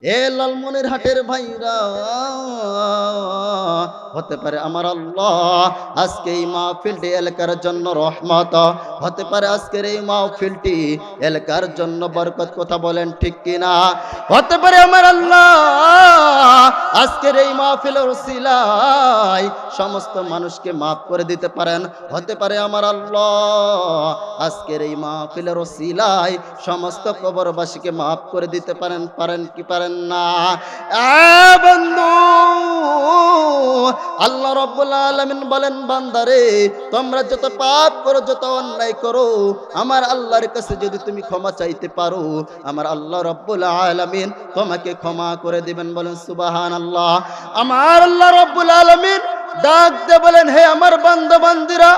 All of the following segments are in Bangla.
এ লালমনিরহাটের ভাইরা, হতে পারে আমার আল্লাহ আজকে এই মাহফিলটি এলাকার জন্য রহমত, হতে পারে আজকের এই মাহফিলটি এলাকার জন্য বরকত। কথা বলেন ঠিক কিনা? হতে পারে আমার আল্লাহ আজকের এই মাহফিলের উসিলায় সমস্ত মানুষকে মাফ করে দিতে পারেন। হতে পারে আমার আল্লাহ আজকের এই মাহফিলের উসিলায় সমস্ত কবরবাসীকে মাফ করে দিতে পারেন। পারেন কি পারেন না? বন্ধু, আল্লাহ রাব্বুল আলামিন বলেন, বান্দারে তোমরা যত পাপ করো, যত অন্যায় করো, আমার আল্লাহর কাছে যদি তুমি ক্ষমা চাইতে পারো, আমার আল্লাহ রাব্বুল আলামিন তোমাকে ক্ষমা করে দিবেন। বলেন সুবহানাল্লাহ। আমার আল্লাহ রাব্বুল আলামিন ডাক দিয়ে বলেন, হে আমার বান্দা বান্দিরা,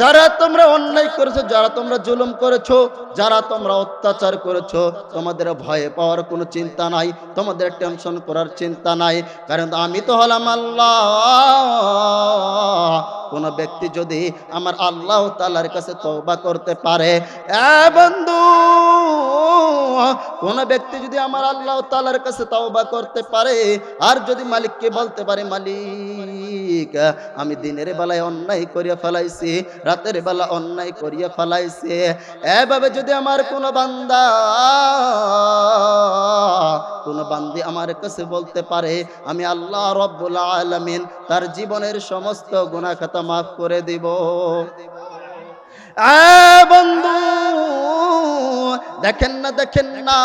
যারা তোমরা অন্যায় করেছো, যারা তোমরা জুলুম করেছো, যারা তোমরা অত্যাচার করেছো, তোমাদের ভয়ে পাওয়ার কোনো চিন্তা নাই, তোমাদের টেনশন করার চিন্তা নাই, কারণ আমি তো হলাম আল্লাহ। কোন ব্যক্তি যদি আমার আল্লাহ তাআলার কাছে তওবা করতে পারে, বন্ধু, কোন ব্যক্তি যদি আমার আল্লাহ তাআলার কাছে তওবা করতে পারে, আর যদি মালিককে বলতে পারে, মালিক আমি দিনের বেলায় অন্যায় করিয়া ফেলাইছি, রাতের বেলা অন্যায় করিয়া ফেলাইছি, এভাবে যদি আমার কোন বান্দা, কোন বান্দি আমার কাছে বলতে পারে, আমি আল্লাহ রাব্বুল আলামিন তার জীবনের সমস্ত গুনাহ খাতা মাফ করে দিব। বন্ধু, দেখেন না, দেখেন না,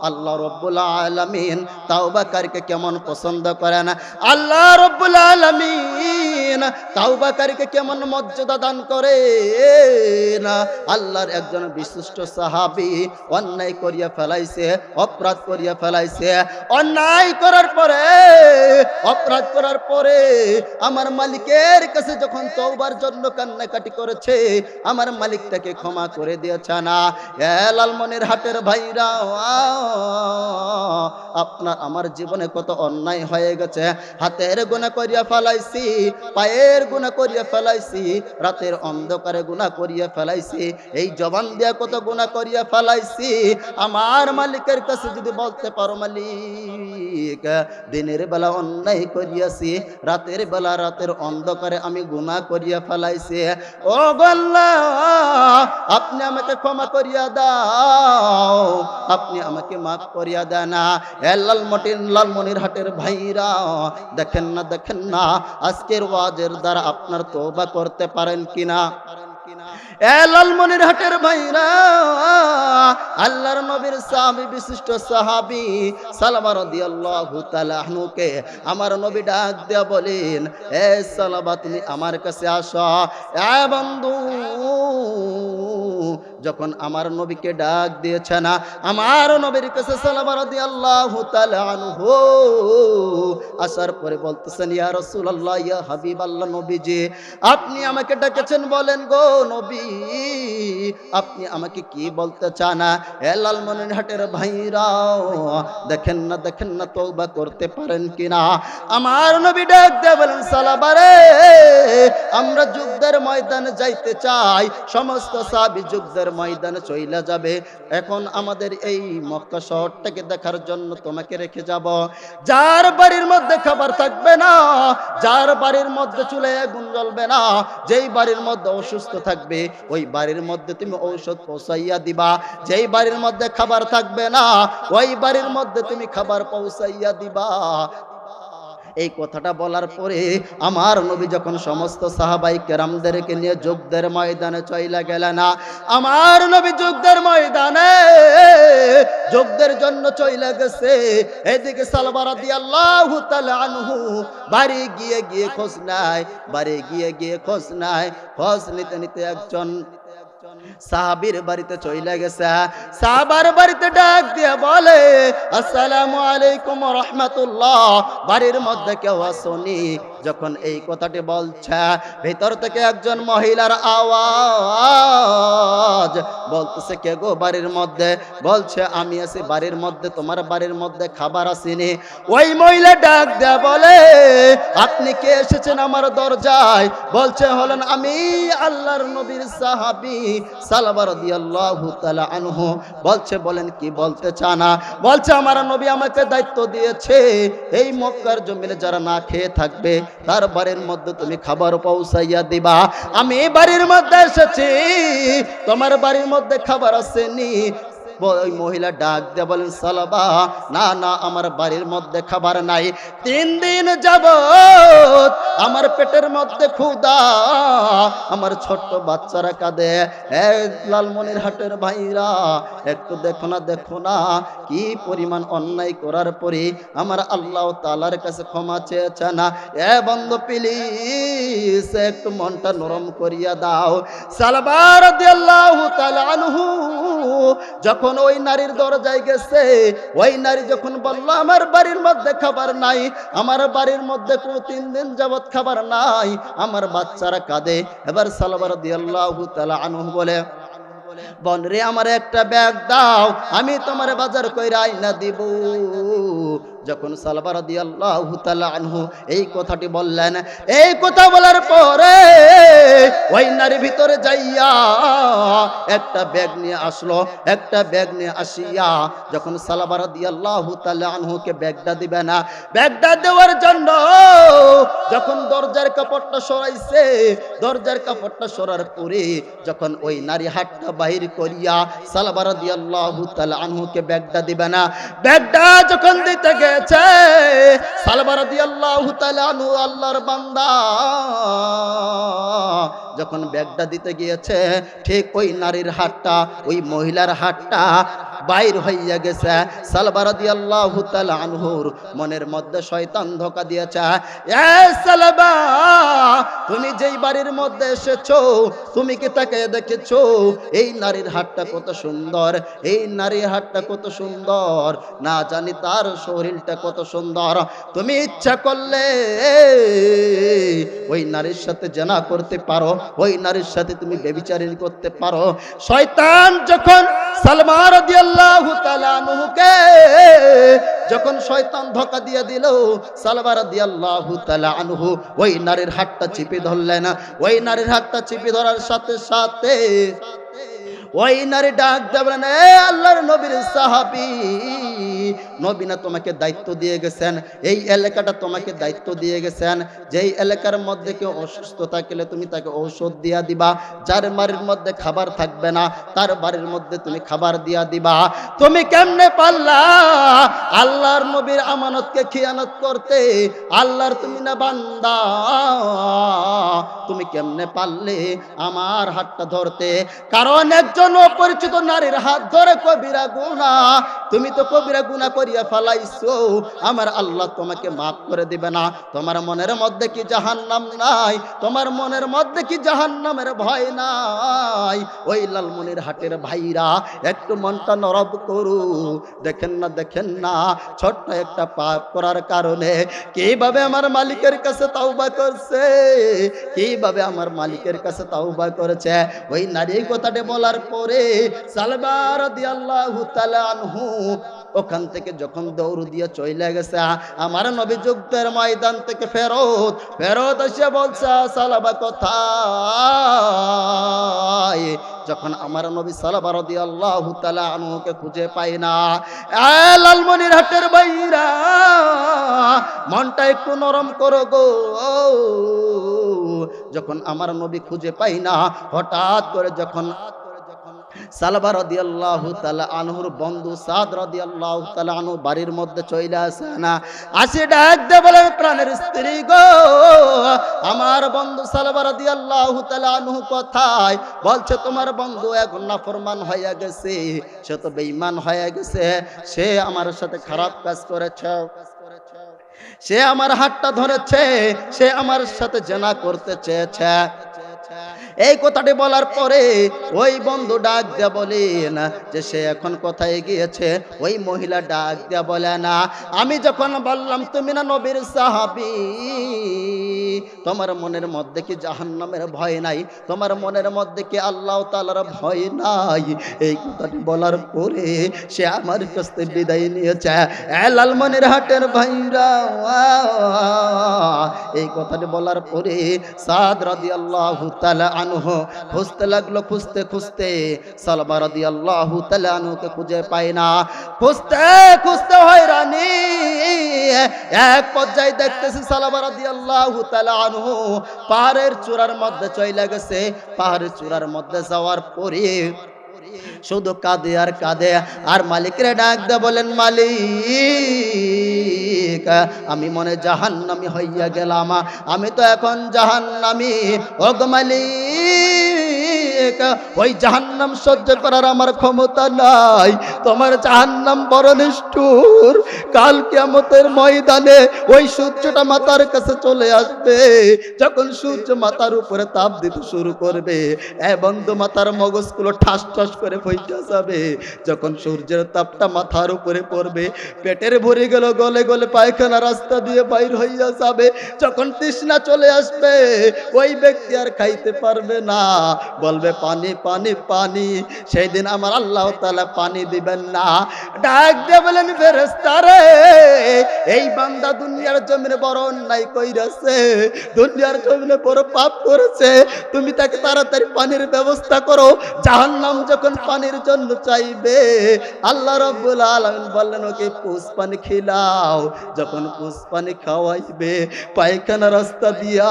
আল্লাহ রাব্বুল আলামিন তাওবাকারীকে কেমন পছন্দ করেন। আল্লাহ রাব্বুল আলামিন তাওবাকারীকে কেমন মর্যাদা দান করেন। আল্লাহর একজন বিশিষ্ট সাহাবী অন্যায় করিয়া ফেলাইছে, অপরাধ করিয়া ফেলাইছে, অন্যায় করার পরে, অপরাধ করার পরে আমার মালিকের কাছে যখন তওবার জন্য কান্নাকাটি করেছে, আমার মালিক তাকে ক্ষমা করে দিয়েছে না। লালমনিরহাটের ভাইরা, আপনার আমার জীবনে কত অন্যায় হয়ে গেছে। হাতের গুনাহ করিয়া ফেলাইছি, পায়ের গুনাহ করিয়া ফেলাইছি, রাতের অন্ধকারে গুনাহ করিয়া ফেলাইছি, এই জবান দিয়া কত গুনাহ করিয়া ফেলাইছি। আমার মালিকের কাছে যদি বলতে পারো, মালিক দিনের বেলা অন্যায় করিয়াছি, রাতের বেলা রাতের অন্ধকারে আমি গুনাহ করিয়া ফেলাইছি, ও আল্লাহ আপনি আমাকে ক্ষমা করিয়া দাও, আপনি আমাকে মাফ করিয়া দেন না। লালমনিরহাটের ভাইরা, দেখেন না, দেখেন না, আজকের ওয়াজের দ্বারা আপনার তওবা করতে পারেন কিনা? লালমনিরহাটের ভাইরা, আল্লাহর নবীর সাহাবী, বিশিষ্ট সাহাবী সালামা রাদিয়াল্লাহু তাআলা আনহুকে আমার নবী ডাক দিয়া বলেন, এ সালামা তুমি আমার কাছে আসো। বন্ধু, যখন আমার নবীকে ডাক দিয়েছে না, আমার নবীর কাছে সালামা রাদিয়াল্লাহু তাআলা আনহু আসার পরে বলতেছেন, ইয়া রাসূলুল্লাহ, ইয়া হাবিবাল্লাহ, নবীজি আপনি আমাকে ডেকেছেন, বলেন গো নবী, আপনি আমাকে কি বলতে চান? লালমনিরহাটের ভাইরাও, দেখেন না, দেখেন না, তওবা করতে পারেন কিনা? আমার নবী ডাক দিয়ে বলেন, সালাবা রে, আমরা যুদ্ধের ময়দানে যাইতে চাই, সমস্ত সাহাবী যুদ্ধের ময়দানে চইলা যাবে, এখন আমাদের এই মক্কা শহরটাকে দেখার জন্য তোমাকে রেখে যাব। যার বাড়ির মধ্যে খাবার থাকবে না, যার বাড়ির মধ্যে চুলে আগুন জ্বলবে না, যেই বাড়ির মধ্যে অসুস্থ থাকবে, ওই বাড়ির মধ্যে তুমি ঔষধ পৌঁছাইয়া দিবা, যেই বাড়ির মধ্যে খাবার থাকবে না, ওই বাড়ির মধ্যে তুমি খাবার পৌঁছাইয়া দিবা। এই কথাটা বলার পরে আমার নবী যখন সমস্ত সাহাবাই কেরামদেরকে নিয়ে যুদ্ধের ময়দানে চইলা গেলেন, আমার নবী যুদ্ধের ময়দানে যুদ্ধের জন্য চইলা গেছে। এদিকে সালমা রাদিয়াল্লাহু তাআলা আনহু বাড়ি গিয়ে গিয়ে খোঁজ নাই, বাড়ি গিয়ে গিয়ে খোঁজ নাই, খোঁজ নিতে নিতে একজন সাহাবীর বাড়িতে চইলা গেছে। সাহাবার বাড়িতে ডাক দিয়ে বলে, আসসালামু আলাইকুম ওয়া রাহমাতুল্লাহ, বাড়ির মধ্যে কেউ আসনি? যখন এই কথাটি বলছে, ভিতর থেকে একজন মহিলার আওয়াজ বলতেছে, কে গো বাড়ির মধ্যে? বলছে, আমি আছি বাড়ির মধ্যে, তোমার বাড়ির মধ্যে খাবার আসেনি। ওই মহিলা ডাক দেয়া বলে, আপনি কে এসেছেন আমার দরজায়? বলছে, হলেন আমি আল্লাহর নবীর সাহাবী সালবা রাদিয়াল্লাহু তাআলা আনহু। বলছে, বলেন কি বলতে চানা? বলছে, আমার নবী আমাকে দায়িত্ব দিয়েছে, এই মক্কার জমিনে যারা না খেয়ে থাকবে তার বাড়ির মধ্যে তুমি খাবার পৌঁছাইয়া দিবা। আমি বাড়ির মধ্যে এসেছি, তোমার বাড়ির মধ্যে খাবার আসেনি। ওই মহিলা ডাক দিয়ে বলেন, সালবা, না না, আমার বাড়ির মধ্যে খাবার নাই। 3 দিন যাবত আমার পেটের মধ্যে ক্ষুধা, আমার ছোট্ট বাচ্চারা কাঁদে। লালমনিরহাটের ভাইরা, একটু দেখো না কি পরিমাণ অন্যায় করার পরে আমার আল্লাহ তাআলার কাছে ক্ষমা চেয়েছে না। এ বন্ধু, প্লিজ একটু মনটা নরম করিয়া দাও। সালবা রাদিয়াল্লাহু তাআলা আনহু যখন ওই নারীর দরজায় গেছে, ওই নারী যখন বলল, আমার বাড়ির মধ্যে খাবার নাই, আমার বাড়ির মধ্যে 3 দিন যাবত খাবার নাই, আমার বাচ্চারা কাঁদে। এবার সালবা রাদিয়াল্লাহু তাআলা আনহু বলে, বোন রে, আমার একটা ব্যাগ দাও, আমি তোমার বাজার কইরা আইনা দিব। যখন সালবা রাদিয়াল্লাহু তাআলা আনহু এই কথাটি বললেন, এই কথা বলার পরে ওই নারী ভিতরে যাইয়া একটা ব্যাগ নিয়ে আসলো। একটা ব্যাগ নিয়ে আসিয়া যখন সালবা রাদিয়াল্লাহু তাআলা আনহুকে ব্যাগটা দিবে না, ব্যাগটা দেওয়ার জন্য যখন দরজার কাপড়টা সরাইছে, দরজার কাপড়টা সরার পরে যখন ওই নারী হাতটা বাহির করিয়া সালবা রাদিয়াল্লাহু তাআলা আনহুকে ব্যাগটা দিবে না, ব্যাগটা যখন দিতে গেছে, সালবা রাদিয়াল্লাহু তাআলা আনহু আল্লাহর বান্দা যখন ব্যাগটা দিতে গিয়েছে, ঠিক ওই নারীর হাতটা, ওই মহিলার হাতটা বাইর হইয়া গেছে। সালবা রাদিয়াল্লাহু তাআলা আনহুর মনের মধ্যে শয়তান ধোঁকা দিয়েছে। এ সালবা, তুমি যেই বাড়ির মধ্যে এসেছো, তুমি কি তাকে দেখেছো? এই নারীর হাতটা কত সুন্দর, এই নারীর হাতটা কত সুন্দর, না জানি তার শরীরটা কত সুন্দর। তুমি ইচ্ছা করলে ওই নারীর সাথে জেনা করতে পারো, ওই নারীর সাথে তুমি ব্যভিচারিণী করতে পারো। শয়তান যখন সালমা রাদিয়াল্লাহু তাআলা আনহুকে যখন শয়তান ধোঁকা দিয়ে দিল, সালমা রাদিয়াল্লাহু তাআলা আনহু ওই নারীর হাতটা চিপে ধরলেন। ওই নারীর হাতটা চিপে ধরার সাথে সাথে ওই নারী ডাক দেবেন, এ আল্লাহর নবীর সাহাবী, নবী না তোমাকে দায়িত্ব দিয়ে গেছেন, এই এলাকাটা তোমাকে দায়িত্ব দিয়ে গেছেন, যেই এলাকার মধ্যে কেউ অসুস্থ থাকলে তুমি তাকে ঔষধ দিয়া দিবা, যার বাড়ির মধ্যে খাবার থাকবে না তার বাড়ির মধ্যে তুমি খাবার দিয়া দিবা। তুমি কেমনে পারলা আল্লাহর নবীর আমানতকে খিয়ানত করতে? আল্লাহর তুমি না বান্দা, তুমি কেমনে পারলে আমার হাতটা ধরতে? কারণ একজন অপরিচিত নারীর হাত ধরে কবিরা গুনাহ, তুমি তো কবিরা গুনাহ করিয়া ফেলাইছো, আমার আল্লাহ তোমাকে মাফ করে দিবে না। তোমার মনের মধ্যে কি জাহান্নাম নাই? তোমার মনের মধ্যে কি জাহান্নামের ভয় নাই? ওই লালমনিরহাটের ভাইরা, একটু মনটা নরম করু। দেখেন না ছোট্ট একটা পাপ করার কারণে কিভাবে আমার মালিকের কাছে তাওবা করছে, কিভাবে আমার মালিকের কাছে তাওবা করেছে। ওই নারী কথাটা বলার পরে সালমা রাদিয়াল্লাহু তাআলা আনহু ওখান থেকে যখন দৌড় দিয়ে চলে গেছে, আমার নবী যুদ্ধের ময়দান থেকে ফেরত এসে বলছে, সালবা কোথায়? যখন আমার নবী সালবা রাদিয়াল্লাহু তাআলা আনহুকে খুঁজে পাই না, লালমনিরহাটের ভাইরা, মনটা একটু নরম করো গো। যখন আমার নবী খুঁজে পাই না, হঠাৎ করে যখন সালবা রাদিয়াল্লাহু তাআলা আনহুর বন্ধু সাদ রাদিয়াল্লাহু তাআলা আনহু বাড়ির মধ্যে চলে আসে না, আসে ডাক দে বলে, প্রাণের স্ত্রী গো, আমার বন্ধু সালবা রাদিয়াল্লাহু তাআলা আনহু কোথায়? বলছে, তোমার বন্ধু এখন নাফরমান হয়ে গেছে, সে তো বেঈমান হয়ে গেছে, সে আমার সাথে খারাপ কাজ করেছে, সে আমার হাতটা ধরেছে, সে আমার সাথে জেনা করতে চেয়েছে। এই কথাটি বলার পরে ওই বন্ধু ডাক দিয়া বলে না যে সে এখন কোথায় গিয়েছে। ওই মহিলা ডাক দিয়া বলে না, আমি যখন বললাম তুমি না নবীর সাহাবী, তোমার মনের মধ্যে কি জাহান্নামের ভয় নাই? তোমার মনের মধ্যে কি আল্লাহ তাআলার ভয় নাই? এই কথাটি বলার পরে সে আমার কাছ থেকে বিদায় নিয়েছে। লালমনিরহাটের ভাইরা, এই কথাটি বলার পরে সাদ রাদিয়াল্লাহু তাআলা আনহু খুঁজতে লাগলো, খুঁজতে খুঁজতে সালমা রাদিয়াল্লাহু তাআলা আনহুকে খুঁজে পায় না। খুঁজতে খুঁজতে হয়রানি, এক পর্যায়ে দেখতেছি সালমা রাদিয়াল্লাহু তাআলা আনহু পাহাড়ের চূড়ার মধ্যে চলে গেছে। পাহাড়ের চূড়ার মধ্যে যাওয়ার পরে শুধু কাঁদে আর কাঁদে, আর মালিকের ডাক দিয়ে বলেন, মালিক আমি মনে জাহান্নামী হইয়া গেলাম, আমি তো এখন জাহান্নামী। ও গো মালিক, ওই জাহান্নাম সহ্য করার আমার ক্ষমতা নাই, তোমার জাহান্নাম বড় নিষ্ঠুর। কাল কিয়ামতের ময়দানে ওই সূর্যটা মাথার কাছে চলে আসবে। যখন সূর্য মাথার উপরে তাপ দিতে শুরু করবে, এ বন্ধু মাথার মগজগুলো ঠাস ঠাস করে ফইটা যাবে। যখন সূর্যের তাপটা মাথার উপরে পড়বে, পেটের ভরে গেল, গলে গলে পায়খানা রাস্তা দিয়ে বাইর হইয়া যাবে। যখন তৃষ্ণা চলে আসবে, ওই ব্যক্তি আর খাইতে পারবে না, বলবে পানি পানি পানি। সেই দিন আমার আল্লাহ তাআলা পানি দিবেন না। ডাক দিয়ে বলেন, ফেরেশতারে এই বান্দা দুনিয়ার জমিনে বড় অন্যায় কইরাছে, দুনিয়ার জমিনে বড় পাপ করেছে, তুমি তাকে তাড়াতাড়ি পানির ব্যবস্থা করো। জাহান্নাম যখন পানির জন্য চাইবে, আল্লাহ রাব্বুল আলামিন বললেন, ওকে পুষ পানি খিলাও। যখন পুষ পানি খাওয়াইবে, পায়খানা রাস্তা দিয়া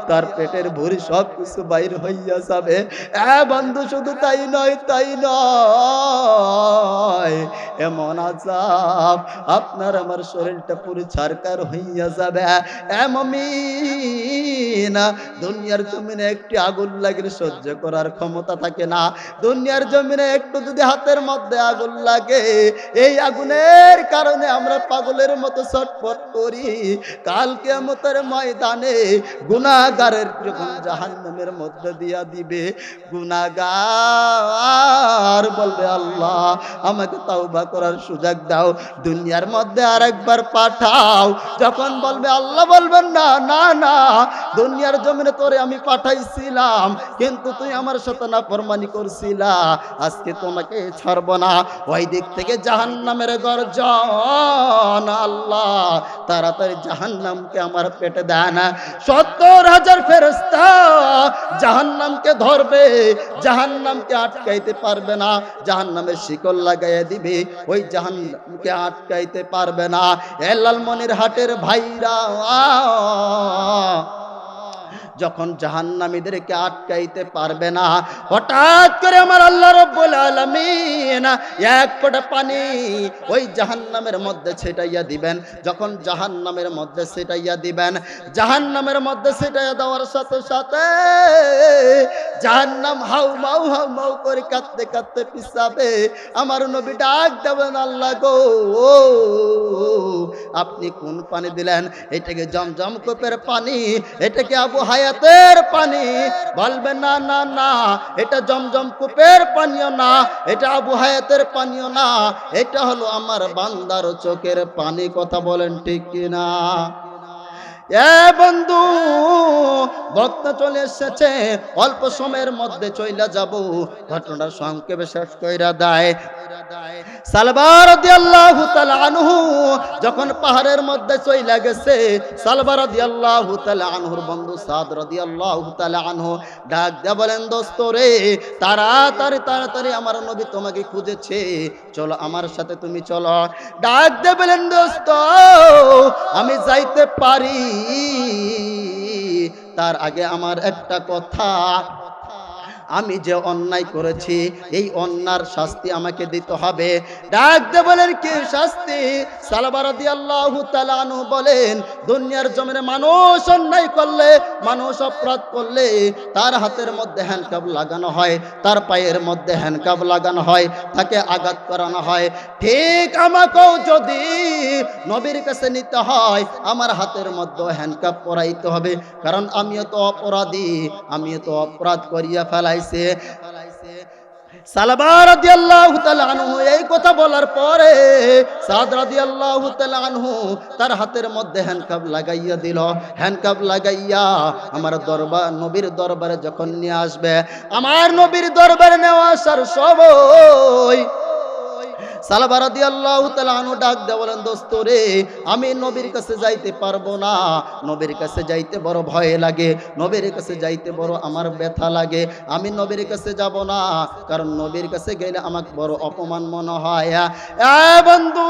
তার পেটের ভরি সব কিছু বাইর হইয়া যাবে। বন্ধু শুধু তাই নয়, তাই নয়, এমন আযাব আপনার আমার শরীরটা পুরো ছারকার হইয়া যাবে। মুমিনা, দুনিয়ার জমিনে একটি আগুন লাগলে সহ্য করার ক্ষমতা থাকে না। দুনিয়ার জমিনে একটু যদি হাতের মধ্যে আগুন লাগে, এই আগুনের কারণে আমরা পাগলের মতো ছটফট করি। কাল কিয়ামতের ময়দানে গুনাহগারের যখন জাহান্নামের মধ্যে দিয়া দিবে, গুনাহগার বলবে, আল্লাহ আমাকে তাওবা করার সুযোগ দাও, দুনিয়ার মধ্যে আরেকবার পাঠাও। যখন বলবে, আল্লাহ বলবেন, না না না, দুনিয়ার জমিনে তোরে আমি পাঠাইছিলাম, কিন্তু তুই আমার সাথে নাফরমানি করছিলা, আজকে তোমাকে ছাড়ব না। ওই দিক থেকে জাহান্নামের গর্জন, আল্লাহ তাড়াতাড়ি জাহান্নামকে আমার পেটে দেয় না। 70,000 ফেরেশতা জাহান্নামকে ধরবে, জাহান্নামকে আটকাইতে পারবে না, জাহান্নামের শিকল লাগাইয়া দিবে, ওই জাহান্নামকে আটকাইতে পারবে না। লালমনিরহাটের ভাইরা, যখন জাহান্নামীদেরকে আটকাইতে পারবে না, হঠাৎ করে আমার আল্লাহ রাব্বুল আলামিন এক ফোঁটা পানি ওই জাহান্নামের মধ্যে ছিটাইয়া দিবেন। যখন জাহান্নামের মধ্যে ছিটাইয়া দিবেন, জাহান্নামের মধ্যে ছিটাইয়া দেওয়ার সাথে সাথে জাহান্নাম হাউ মাউ করে কাঁদতে কাঁদতে পিছাবে। আমার নবী ডাক দেবেন, আল্লাহ গো, আপনি কোন পানি দিলেন? এটাকে জমজম কূপের পানি, এটাকে আবু হায়াতের পানি? বলবে, না না না, এটা জমজম কূপের পানিও না, এটা আবু হায়াতের পানিও না, এটা হলো আমার বান্দার চোখের পানি। কথা বলেন ঠিক কিনা? বন্ধু, বক্ত চলে এসেছে, অল্প সময়ের মধ্যে চইলা যাব, ঘটনা সংক্ষেপে শেষ কইরা দেয়। সালমা রাদিয়াল্লাহু তাআলা আনহু যখন পাহাড়ের মধ্যে চইলা গেছে, সালমা রাদিয়াল্লাহু তাআলা আনহুর বন্ধু সাদ রাদিয়াল্লাহু তাআলা আনহু ডাক দিয়ে বলেন, দোস্ত রে, তাড়াতাড়ি তাড়াতাড়ি আমার নবী তোমাকে খুঁজেছে, চলো আমার সাথে তুমি চলো। ডাক দিয়ে বলেন, দোস্ত আমি যাইতে পারি, তার আগে আমার একটা কথা, আমি যে অন্যায় করেছি এই অন্যার শাস্তি আমাকে দিতে হবে। ডাক দিয়ে বলেন, কি শাস্তি? সালমা রাদিয়াল্লাহু তাআলা আনহু বলেন, দুনিয়ার জমিনে মানুষ অন্যায় করলে, মানুষ অপরাধ করলে তার হাতের মধ্যে হ্যান্ডকাপ লাগানো হয়, তার পায়ের মধ্যে হ্যান্ডকাপ লাগানো হয়, তাকে আঘাত করানো হয়। ঠিক আমাকেও যদি নবীর কাছে নিতে হয়, আমার হাতের মধ্যে হ্যান্ডকাপ পরাইতে হবে, কারণ আমিও তো অপরাধী, আমিও তো অপরাধ করিয়া ফেলাই। সালবা রাদিয়াল্লাহু তাআলা আনহু এই কথা বলার পরে সাদ রাদিয়াল্লাহু তাআলা আনহু তার হাতের মধ্যে হ্যান্ডকাপ লাগাইয়া দিল। হ্যান্ডকাপ লাগাইয়া আমার দরবার নবীর দরবারে যখন নিয়ে আসবে, আমার নবীর দরবারে নেওয়া আসার সময় সালবা রাদিয়াল্লাহু তাআলা আনহু ডাক দিয়ে বলেন, দোস্ত রে, আমি নবীর কাছে যাইতে পারবো না, নবীর কাছে যাইতে বড় ভয় লাগে, নবীর কাছে যাইতে বড় আমার ব্যথা লাগে, আমি নবীর কাছে যাব না, কারণ নবীর কাছে গেলে আমাকে বড় অপমান মনে হয়। বন্ধু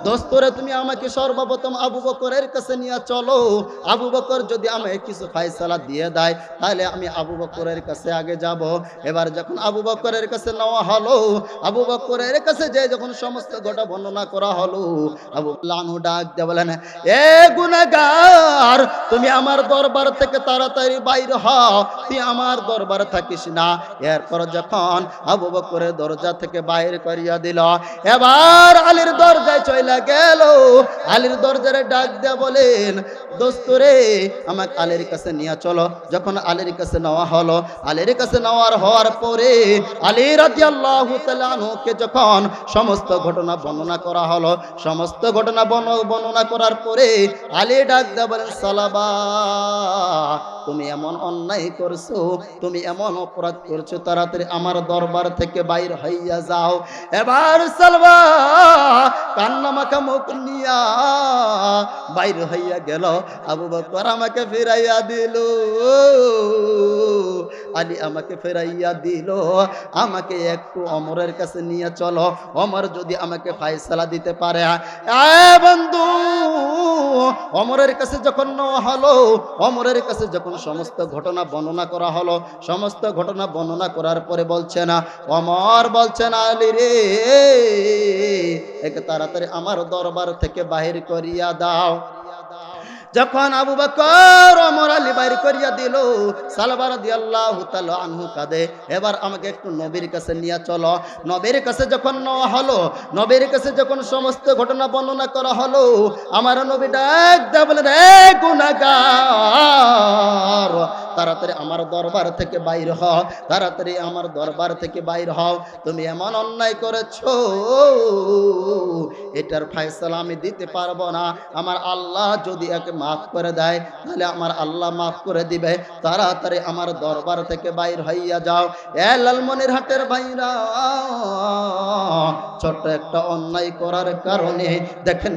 দোস্ত রে, তুমি আমাকে সর্বপ্রথম আবু বকরের কাছে নিয়ে চলো, আবু বকর যদি আমাকে কিছু ফয়সালা দিয়ে দেয় তাহলে আমি আবু বকরের কাছে আগে যাব। এবার যখন আবু বকরের কাছে নেওয়া হলো, আবু বকরের কাছে যে যখন সমস্ত ঘটনা বর্ণনা করা হলো, আবু লানহু ডাক দিয়ে বলেন, এ গুনাহগার, তুমি আমার দরবার থেকে তাড়াতাড়ি বাইরে হও, তুই আমার দরবারে থাকিস না। এরপর যখন আবু বকরের দরজা থেকে বাইর করিয়া দিল, এবার আলীর দরজায় চলে গেল। আলীর দরজারে ডাক দিয়ে বলেন, দোস্ত রে, আমাকে আলীর কাছে নিয়ে চলো। যখন আলীর কাছে নেওয়া হলো, আলীর কাছে হওয়ার পরে আলী রাদিয়াল্লাহু তাআলা আনহুকে যখন সমস্ত ঘটনা বর্ণনা করা হলো, সমস্ত ঘটনা বর্ণনা করার পরে আলী ডাক দিয়ে বলেন, সালাবা, তুমি এমন অন্যায় করছো, তুমি এমন অপরাধ করছো, তাড়াতাড়ি আমার দরবার থেকে বাইর হইয়া যাও। এবার সালবা কান্না মাখা মুখ নিয়া বাইর হইয়া গেল। আবু বকর আমাকে ফিরাইয়া দিল, আলী আমাকে ফেরাইয়া দিল, আমাকে একটু ওমরের কাছে নিয়ে চলো, ওমর যদি আমাকে ফয়সালা দিতে পারে। বন্ধু ওমরের কাছে যখন নেওয়া হলো, ওমরের কাছে যখন সমস্ত ঘটনা বর্ণনা করা হলো, সমস্ত ঘটনা বর্ণনা করার পরে বলছে না, ওমর বলছেন, আলী রে, একে তাড়াতাড়ি আমার দরবার থেকে বাহির করিয়া দাও। যখন আবু বকর ওমর আলী বাইর করিয়া দিল, সালবা রাদিয়াল্লাহু তাআলা আনহু কাঁদে, এবার আমাকে একটু নবীর কাছে নিয়ে চলো। নবীর কাছে যখন নেওয়া হলো, নবীর কাছে যখন সমস্ত ঘটনা বর্ণনা করা হলো, আমার নবী ডাক দিয়ে বলেন, হে গুনাহগার, তাড়াতাড়ি আমার দরবার থেকে বাইর হও, তাড়াতাড়ি আমার দরবার থেকে বাইর হও, তুমি এমন অন্যায় করেছো, এটার ফয়সালা আমি দিতে পারবো না। আমার আল্লাহ যদি একে মাফ করে দেয় তাহলে আমার আল্লাহ মাফ করে দিবে, তাড়াতাড়ি আমার দরবার থেকে বাইর হইয়া যাও। এ লালমনিরহাটের ভাইরা, ছোট্ট একটা অন্যায় করার কারণে দেখেন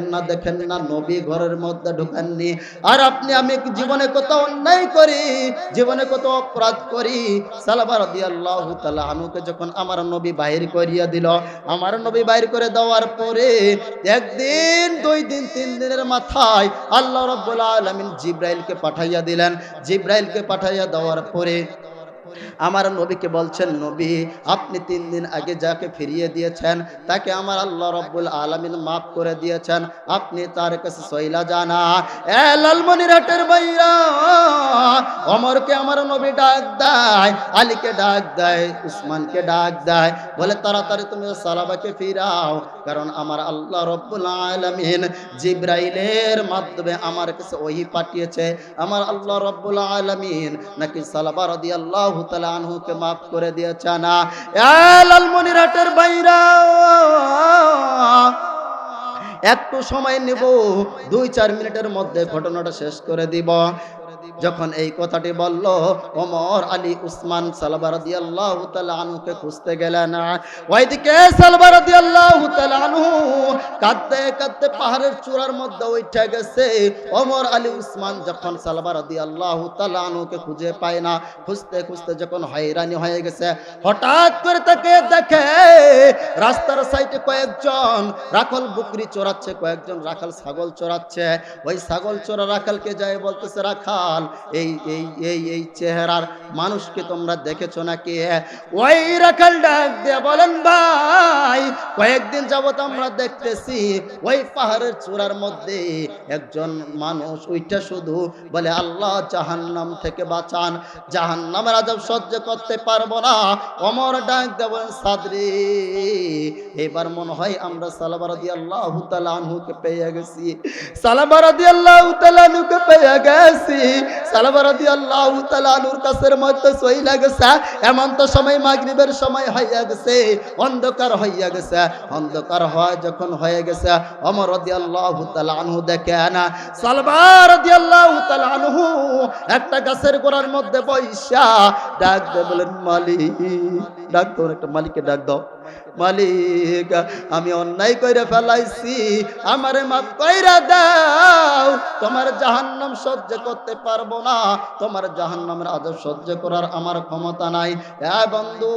না নবী ঘরের মধ্যে ঢুকাননি। আর আপনি আমি জীবনে কত অন্যায় করি, জীবনে কত অপরাধ করি। সালবা রাদিয়াল্লাহু তাআলা আনহুকে যখন আমার নবী বাইর করিয়া দিল, আমার নবী বাইর করে দেওয়ার পরে একদিন, 2 দিন, 3 দিনের মাথায় আল্লাহ রাব্বুল আলামিন জিবরাইলকে পাঠাইয়া দিলেন। জিবরাইলকে পাঠাইয়া দেওয়ার পরে আমার নবীকে বলছেন, নবী, আপনি 3 দিন আগে যাকে ফিরিয়ে দিয়েছেন তাকে আমার আল্লাহ রাব্বুল আলামিন মাফ করে দিয়েছেন, আপনি তার কাছে সইলা জানা। এ লালমনিরহাটের ভাইরা, ওমরকে আমার নবী ডাক দেয়, আলীকে ডাক দেয়, উসমানকে ডাক দেয়, বলে তাড়াতাড়ি তুমি সালাবাকে ফিরাও, কারণ আমার আল্লাহ রাব্বুল আলামিন জিবরাইলের মাধ্যমে আমার কাছে ওহী পাঠিয়েছে, আমার আল্লাহ রাব্বুল আলামিন নাকি সালবা রাদিয়াল্লাহু তাআলা আনহুকে মাফ করে দিয়েছে না। এ লালমনিরহাটের ভাইরা, একটু সময় নেব, 2-4 মিনিটের মধ্যে ঘটনাটা শেষ করে দিব। যখন এই কথাটি বলল, ওমর, আলী, উসমান সালবা রাদিয়াল্লাহু তাআলা আনহুকে খুঁজতে গেলেন। ওইদিকে সালবা রাদিয়াল্লাহু তাআলা আনহু কাঁদতে কাঁদতে পাহাড়ের চূড়ার মধ্যে উঠে গেছে। ওমর, আলী, উসমান যখন সালবা রাদিয়াল্লাহু তাআলা আনহুকে খুঁজে পায় না, খুঁজতে খুঁজতে যখন হয়রানি হয়ে গেছে, হঠাৎ করে তাকে দেখে রাস্তার সাইডে কয়েকজন রাখাল বকরি চড়াচ্ছে, কয়েকজন রাখাল ছাগল চড়াচ্ছে। ওই ছাগল চড়া রাখালকে যায় বলতেছে, রাখাল, এই চেহারার মানুষকে তোমরা দেখেছো নাকি? ওই রাখাল ডাক দিয়ে বলেন, ভাই, কয়েকদিন যাবত আমরা দেখতেছি দেখছি ওই পাহাড়ের চূড়ার মধ্যে একজন মানুষ ওইটা শুধু বলে আল্লাহ জাহান্নাম থেকে বাঁচান, জাহান্নামের আযাব সহ্য করতে পারবো না। ওমর ডাক দেবেন সাদরে, এবার মনে হয় আমরা সালাবা রাদিয়াল্লাহু তাআলা আনহুকে পেয়ে গেছি, সালাবা রাদিয়াল্লাহু তাআলা আনহুকে পেয়ে গেছি। সালাবা রাদিয়াল্লাহু তাআলা আনহুর কাছের মধ্যে চইলা গেছে। এমন তো সময় মাগরিবের সময় হইয়া গেছে, অন্ধকার হইয়া গেছে। অন্ধকার হয় যখন হয়ে গেছে, ওমর রাদিয়াল্লাহু তাআলা আনহু দেখেন সালাবা রাদিয়াল্লাহু তাআলা আনহু একটা গাছের গোড়ার মধ্যে বইসা ডাক দিয়ে বলেন মালিক, ডাক দাও, একটা মালিককে ডাক দাও, মালিক আমি অন্যায় কইরা ফেলাইছি, আমারে মাফ কইরা দাও, তোমার জাহান্নাম সহ্য করতে পারবো না, তোমার জাহান্নামের আযাব সহ্য করার আমার ক্ষমতা নাই। এ বন্ধু,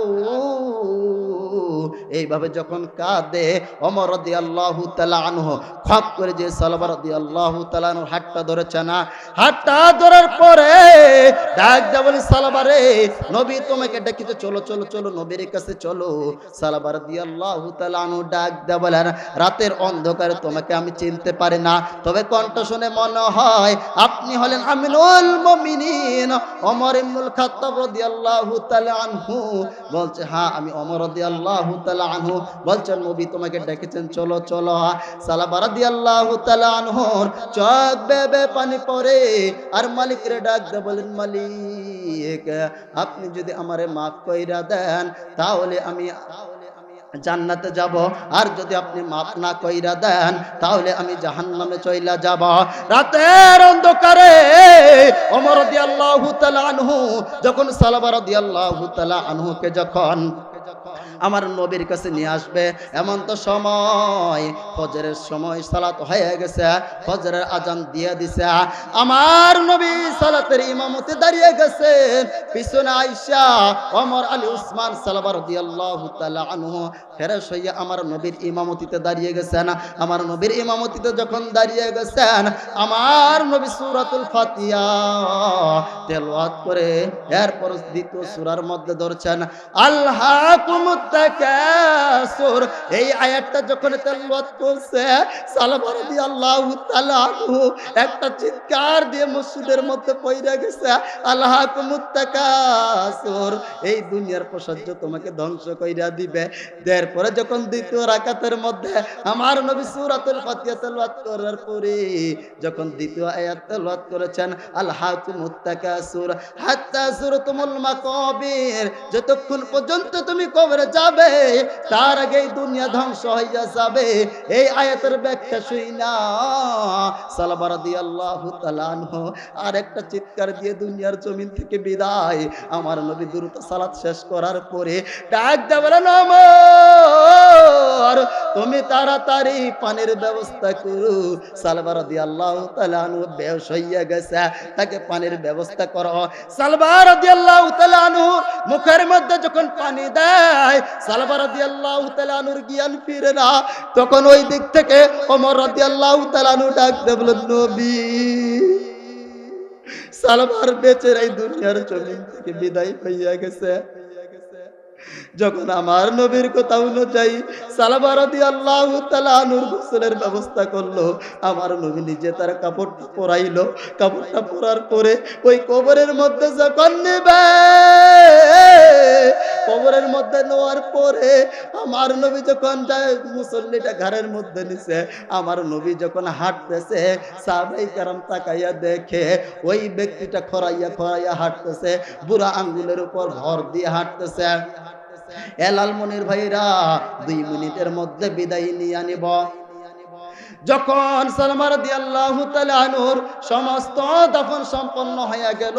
এইভাবে যখন কাঁদে ওমর রাদিয়াল্লাহু তাআলা আনহু খপ করে যে সালাবা রাদিয়াল্লাহু তাআলা আনহুর হাতটা ধরেছে না, হাতটা ধরার পরে ডাক দেয়া বলি সালাবা রে, নবী তোমাকে ডেকেছে, চলো চলো চলো নবীর কাছে চলো। সালাবা রাদিয়াল্লাহু তাআলা আনহু ডাক দেয়া বলেন রাতের অন্ধকারে তোমাকে আমি চিনতে পারি না, তবে কণ্ঠ শুনে মনে হয় আপনি হলেন আমিনুল মুমিনিন ওমর ইবনুল খাত্তাব রাদিয়াল্লাহু তাআলা আনহু। বলছে হ্যাঁ আমি ওমর রাদিয়াল্লাহু তাআলা আনহু। বলছেন নবী তোমাকে ডেকেছেন, চলো চলো। সালাবা রাদিয়াল্লাহু তাআলা আনহুর চোখ বেয়ে পানি পড়ে আর মালিকের ডাক দিয়ে বলেন মালিক আপনি যদি আমারে মাফ কইরা দেন তাহলে আমি জান্নাতে যাব, আর যদি আপনি মাফ না কইরা দেন তাহলে আমি জাহান্নামে চইলা যাব। রাতের অন্ধকারে ওমর রাদিয়াল্লাহু তাআলা আনহু যখন সালাবা রাদিয়াল্লাহু তাআলা আনহুকে যখন আমার নবীর কাছে নিয়ে আসবে, এমন তো সময় ফজরের সময় সালাত হয়ে গেছে, ফজরের আজান দিয়ে দিছে, আমার নবী সালাতের ইমামতে দাঁড়িয়ে গেছেন, পিছনে আয়েশা ওমর আলী উসমান সালাবা রাদিয়াল্লাহু তাআলা আনহু ফেরেশ হইয়া আমার নবীর ইমামতিতে দাঁড়িয়ে গেছেন। আমার নবীর ইমামতিতে যখন দাঁড়িয়ে গেছেন, আমার নবী সূরাতুল ফাতিহা তেলাওয়াত করে এরপর দ্বিতীয় সূরার মধ্যে ধরছেন আল্লাহকুমুত তাকাসুর। এই আয়াতটা যখন তেলাওয়াত করছে সালাবা রাদিয়াল্লাহু তাআলা আনহু একটা চিৎকার দিয়ে মসজিদের মধ্যে পড়ে গেছে, আল্লাহকুমুত তাকাসুর, এই দুনিয়ার প্রসাদ্য তোমাকে ধ্বংস কইরা দিবে। এরপরে যখন দ্বিতীয় রাকাতের মধ্যে আমার নবী সূরাতুল ফাতিহা তেলাওয়াত করার পরে যখন দ্বিতীয় আয়াত তেলাওয়াত করেছেন আল্লাহকুমুত তাকাসুর হাত্তা যুরতুমুল মাকাবির, যতক্ষণ পর্যন্ত তুমি কবরে যাবে তার আগে দুনিয়া ধ্বংস হইয়া যাবে। এই আয়াতের ব্যাখ্যা শুইনা সালাবা রাদিয়াল্লাহু তাআলা আনহু আরেকটা চিৎকার দিয়ে দুনিয়ার জমিন থেকে বিদায়। আমার নবী দ্রুত সালাত শেষ করার পরে ডাক দিয়ে বলেন ওমর তুমি তাড়াতাড়ি পানির ব্যবস্থা করো। সালাবা রাদিয়াল্লাহু তাআলা আনহু বেহুশ হইয়া গেছে, তাকে পানির ব্যবস্থা করো। সালাবা রাদিয়াল্লাহু তাআলা আনহু মুখের মধ্যে যখন পানি দেয় সালাবা রাদিয়াল্লাহু তাআলা আনহুর জ্ঞান ফিরে না, তখন ওই দিক থেকে ওমর রাদিয়াল্লাহু তাআলা আনহু ডাক দিয়ে বলেন নবী সালাবার বেচারা এই দুনিয়ার জমিন থেকে বিদায় হইয়া গেছে। যখন আমার নবীর কথা অনুযায়ী সালাবা রাদিয়াল্লাহু তাআলা আনহুর গোসলের ব্যবস্থা করলো, আমার নবী নিজে তার কাপড়টা পরাইলো। কাপড়টা পরার পরে ওই কবরের মধ্যে যখন নেবে, কবরের মধ্যে নেওয়ার পরে আমার নবী যখন যায় মুসল্লিটা ঘরের মধ্যে নিছে, আমার নবী যখন হাঁটতেছে সাহাবায়ে কেরাম তাকাইয়া দেখে ওই ব্যক্তিটা খরাইয়া খরাইয়া হাঁটতেছে, বুড়া আঙ্গুলের উপর ভর দিয়ে হাঁটতেছে। এলাল মনির ভাইরা 2 মিনিটের মধ্যে বিদায় নিয়ে আনিব। যখন সালামা রাদিয়াল্লাহু তাআলা আনহুর সমস্ত দাফন সম্পন্ন হয়ে গেল,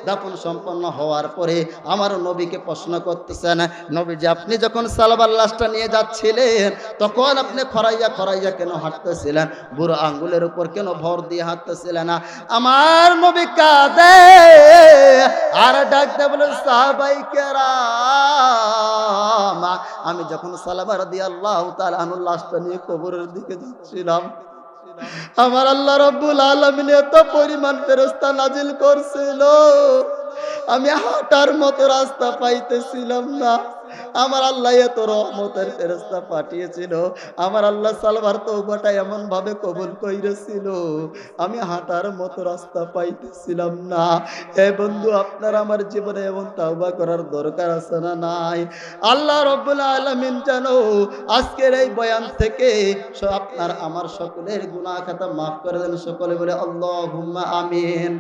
দাফন সম্পন্ন হওয়ার পরে আমার নবীকে প্রশ্ন করতেছেন নবীজি আপনি যখন সালাবার লাশটা নিয়ে যাচ্ছিলেন তখন আপনি খরাইয়া খরাইয়া কেন হাঁটতেছিলেন, বুড়ো আঙ্গুলের উপর কেন ভর দিয়ে হাঁটতেছিলেন না? আমার নবী কাঁদে আর ডাক দিয়ে বলেন সাহাবায়ে কেরাম আমি যখন সালামা রাদিয়াল্লাহু তাআলা আনহুর লাশটা নিয়ে কবরের দিকে যাচ্ছিলাম, আমার আল্লাহ রাব্বুল আলামিন এত পরিমাণ ফেরেশতা নাজিল করছিল, আমি হাঁটার মতো রাস্তা পাইতেছিলাম না। আমার আল্লাহ এত রহমতের ফেরেশতা পাঠিয়েছিল, আমার আল্লাহ সালবার তওবাটা এমন ভাবে কবুল কইরেছিল, আমি হাঁটার মতো রাস্তা পাইতেছিলাম না। হে বন্ধু, আপনার আমার জীবনে এমন তওবা করার দরকার আছে না নাই? আল্লাহ রাব্বুল আলামিন জানো আজকের এই বয়ান থেকে আপনার আমার সকলের গুনাহ খাতা মাফ করে দেন। সকলে বলে আল্লাহুম্মা আমিন।